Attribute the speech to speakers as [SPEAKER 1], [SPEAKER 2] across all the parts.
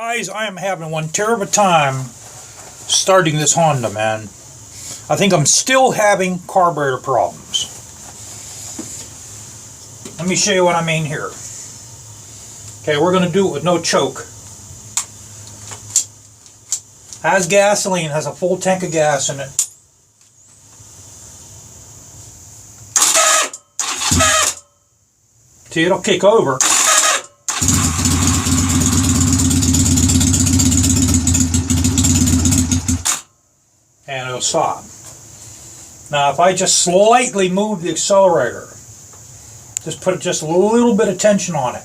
[SPEAKER 1] Guys, I am having one terrible time starting this Honda, man. I think I'm still having carburetor problems. Let me show you what I mean here. Okay, we're going to do it with no choke. Has gasoline, has a full tank of gas in it. See, it'll kick over. And it'll stop. Now if I just slightly move the accelerator, just put just a little bit of tension on it.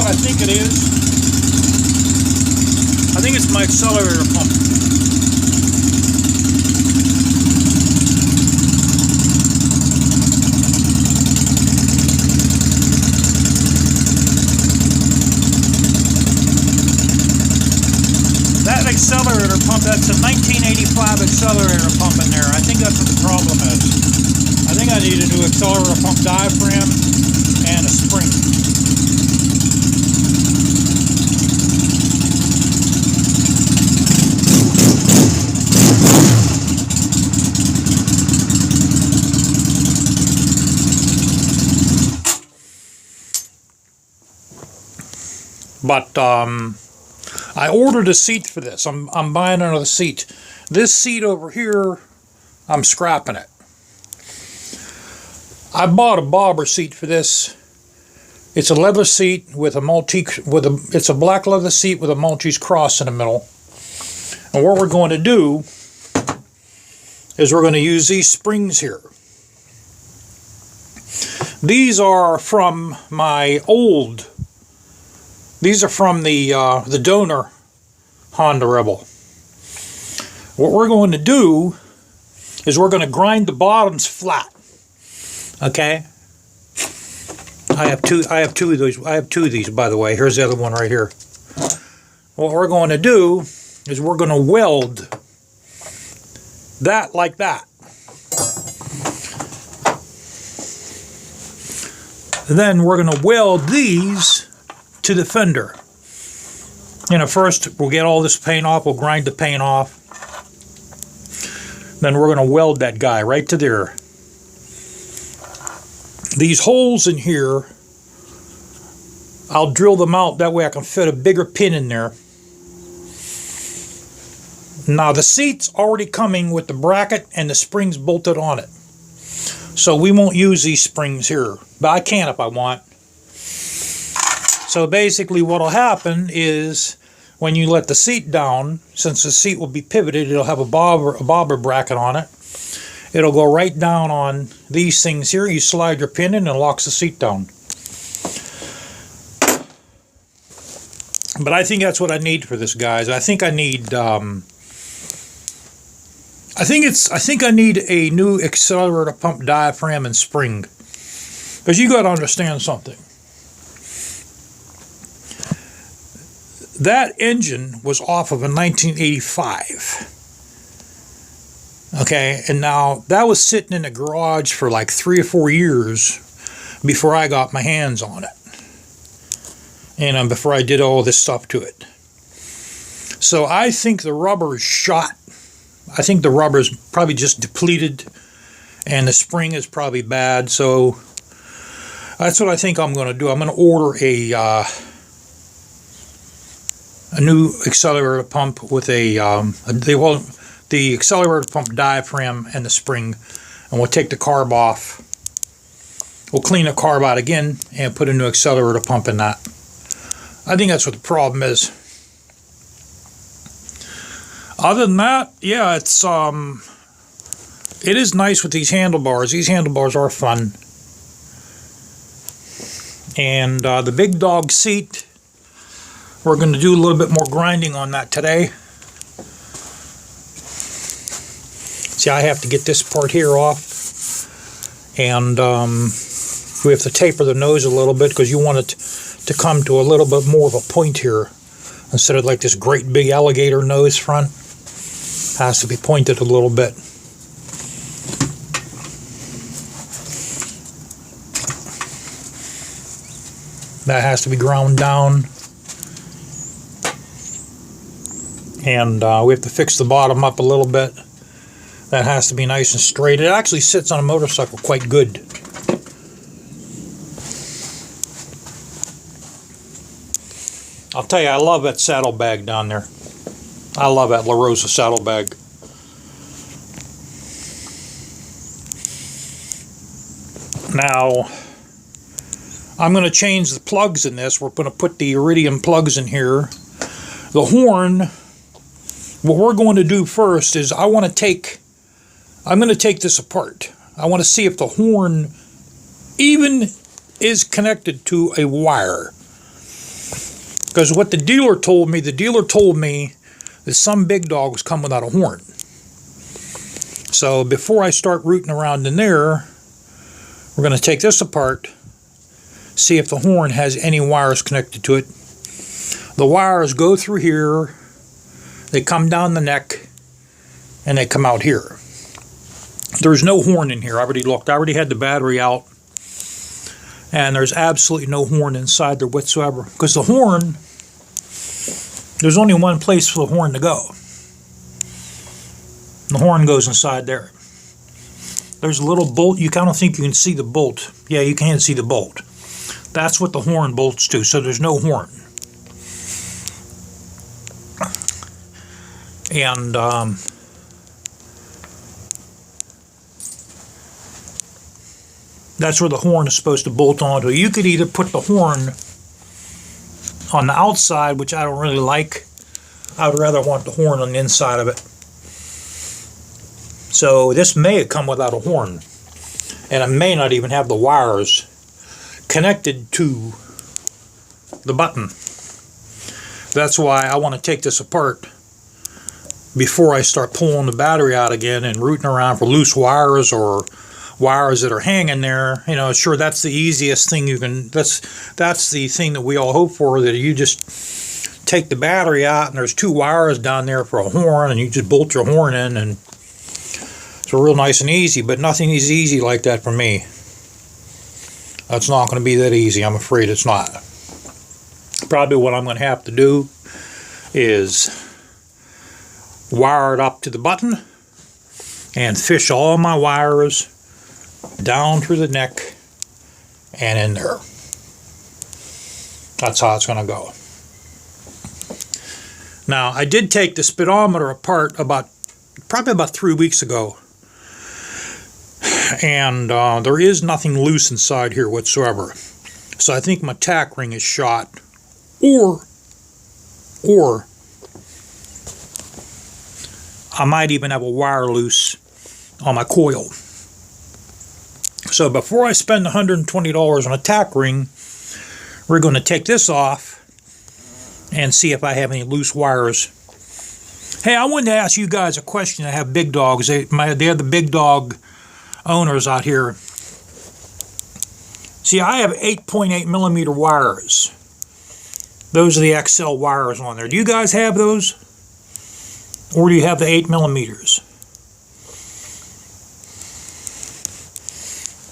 [SPEAKER 1] I think it is. I think it's my accelerator pump. That accelerator pump, that's a 1985 accelerator pump in there. I think that's what the problem is. I think I need a new accelerator pump diaphragm and a spring. But I ordered a seat for this. I'm buying another seat. This seat over here, I'm scrapping it. I bought a bobber seat for this. It's a leather seat with a it's a black leather seat with a Maltese cross in the middle. And what we're going to do is we're going to use these springs here. These are from my old. These are from the donor Honda Rebel. What we're going to do is we're going to grind the bottoms flat. Okay. I have two of those. I have two of these, by the way. Here's the other one right here. What we're going to do is we're going to weld that like that. And then we're going to weld these to the fender. You know, first we'll get all this paint off, we'll grind the paint off. Then we're going to weld that guy right to there. These holes in here, I'll drill them out, that way I can fit a bigger pin in there. Now the seat's already coming with the bracket and the springs bolted on it. So we won't use these springs here, but I can if I want. So basically what will happen is when you let the seat down, since the seat will be pivoted, it'll have a bobber bracket on it. It'll go right down on these things here. You slide your pin in and it locks the seat down. But I think that's what I need for this, guys. I think I need I think I need a new accelerator pump diaphragm and spring. Because you got to understand something. That engine was off of a 1985. Okay, and now that was sitting in the garage for like 3 or 4 years before I got my hands on it. And before I did all this stuff to it. So I think the rubber is shot. I think the rubber is probably just depleted. And the spring is probably bad. So that's what I think I'm going to do. I'm going to order a new accelerator pump with the accelerator pump diaphragm and the spring, and we'll take the carb off. We'll clean the carb out again and put a new accelerator pump in that. I think that's what the problem is. Other than that, yeah, it is nice with these handlebars. These handlebars are fun. And the big dog seat, we're going to do a little bit more grinding on that today. See, I have to get this part here off, and we have to taper the nose a little bit because you want it to come to a little bit more of a point here instead of like this great big alligator nose front. Has to be pointed a little bit. That has to be ground down. And we have to fix the bottom up a little bit. That has to be nice and straight. It actually sits on a motorcycle quite good. I'll tell you, I love that saddlebag down there. I love that La Rosa saddlebag. Now, I'm going to change the plugs in this. We're going to put the iridium plugs in here. The horn, what we're going to do first is I'm going to take this apart. I want to see if the horn even is connected to a wire. Because what the dealer told me that some big dogs come without a horn. So before I start rooting around in there, we're going to take this apart, see if the horn has any wires connected to it. The wires go through here, they come down the neck, and they come out here. There's no horn in here. I already looked. I already had the battery out, and there's absolutely no horn inside there whatsoever. Because the horn, there's only one place for the horn to go. The horn goes inside there. There's a little bolt. I don't think you can see the bolt. Yeah, you can see the bolt. That's what the horn bolts to, so there's no horn. And that's where the horn is supposed to bolt onto. You could either put the horn on the outside, which I don't really like. I would rather want the horn on the inside of it. So this may come without a horn, and it may not even have the wires connected to the button. That's why I want to take this apart before I start pulling the battery out again and rooting around for loose wires or wires that are hanging there. You know, sure, that's the easiest thing you can, that's the thing that we all hope for, that you just take the battery out and there's two wires down there for a horn and you just bolt your horn in, and it's real nice and easy. But nothing is easy like that for me. That's not going to be that easy. I'm afraid it's not. Probably what I'm going to have to do is wire it up to the button and fish all my wires down through the neck and in there. That's how it's going to go. Now, I did take the speedometer apart probably about 3 weeks ago, and there is nothing loose inside here whatsoever. So I think my tack ring is shot, or I might even have a wire loose on my coil. So before I spend $120 on a tack ring, we're going to take this off and see if I have any loose wires. Hey, I wanted to ask you guys a question. I have big dogs. They're the big dog owners out here. See, I have 8.8 millimeter wires. Those are the XL wires on there. Do you guys have those? Or do you have the 8 millimeters?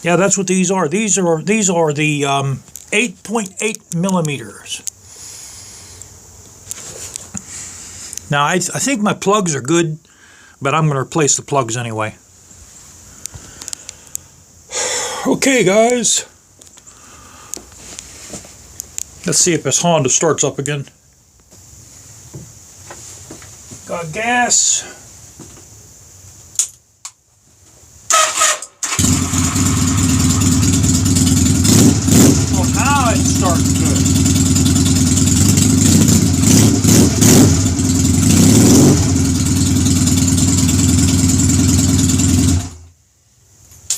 [SPEAKER 1] Yeah, that's what these are. These are the 8.8 millimeters. Now, I think my plugs are good, but I'm going to replace the plugs anyway. Okay, guys. Let's see if this Honda starts up again. Got gas. Well, now it's starting good.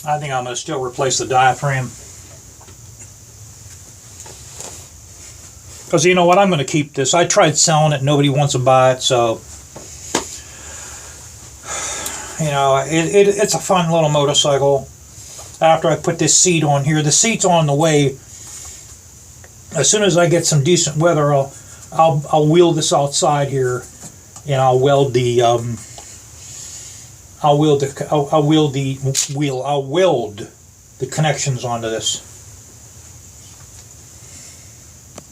[SPEAKER 1] I think I'm going to still replace the diaphragm. Because you know what, I'm going to keep this. I tried selling it, nobody wants to buy it, so you know, it's a fun little motorcycle. After I put this seat on here, the seat's on the way. As soon as I get some decent weather, I'll wheel this outside here, and I'll weld the connections onto this.